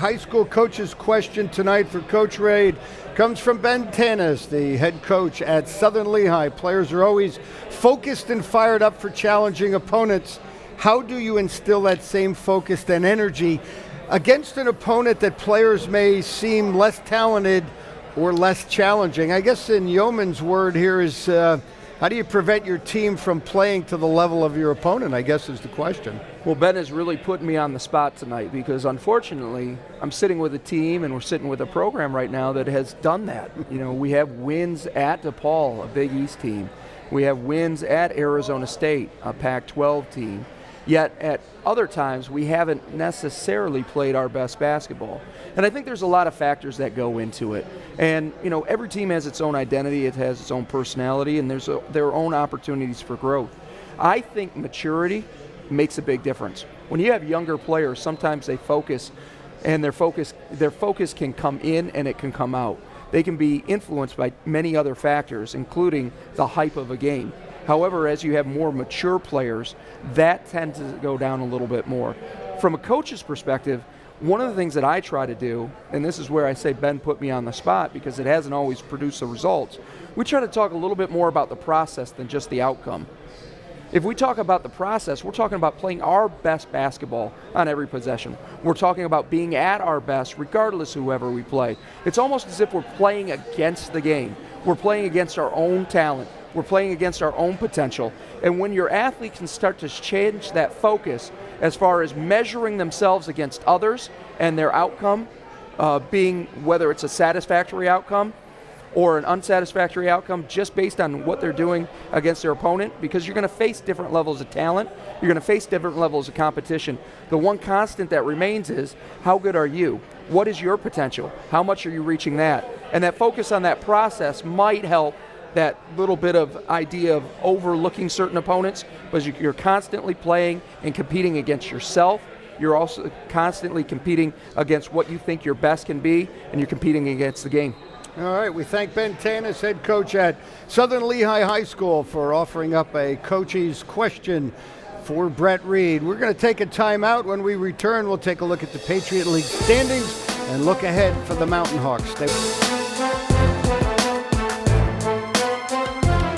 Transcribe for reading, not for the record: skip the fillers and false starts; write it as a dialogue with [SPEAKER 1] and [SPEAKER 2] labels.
[SPEAKER 1] high school coach's question tonight for Coach Ray comes from Ben Tanis, the head coach at Southern Lehigh. Players are always focused and fired up for challenging opponents. How do you instill that same focus and energy against an opponent that players may seem less talented or less challenging? I guess in Yeoman's word here is, how do you prevent your team from playing to the level of your opponent, I guess is the question.
[SPEAKER 2] Well, Ben is really putting me on the spot tonight because unfortunately I'm sitting with a team and we're sitting with a program right now that has done that. You know, we have wins at DePaul, a Big East team. We have wins at Arizona State, a Pac-12 team. Yet at other times we haven't necessarily played our best basketball. And I think there's a lot of factors that go into it. And you know, every team has its own identity, it has its own personality, and there's their own opportunities for growth. I think maturity makes a big difference. When you have younger players, sometimes they focus, and their focus can come in and it can come out. They can be influenced by many other factors, including the hype of a game. However, as you have more mature players, that tends to go down a little bit more. From a coach's perspective, one of the things that I try to do, and this is where I say Ben put me on the spot because it hasn't always produced the results, we try to talk a little bit more about the process than just the outcome. If we talk about the process, we're talking about playing our best basketball on every possession. We're talking about being at our best regardless of whoever we play. It's almost as if we're playing against the game. We're playing against our own talent. We're playing against our own potential. And when your athlete can start to change that focus as far as measuring themselves against others and their outcome being whether it's a satisfactory outcome or an unsatisfactory outcome just based on what they're doing against their opponent, because you're going to face different levels of talent, you're going to face different levels of competition. The one constant that remains is, how good are you? What is your potential? How much are you reaching that? And that focus on that process might help that little bit of idea of overlooking certain opponents, but you're constantly playing and competing against yourself. You're also constantly competing against what you think your best can be, and you're competing against the game.
[SPEAKER 1] All right, we thank Ben Tanis, head coach at Southern Lehigh High School, for offering up a coach's question for Brett Reed. We're going to take a timeout. When we return, we'll take a look at the Patriot League standings and look ahead for the Mountain Hawks. Stay with us.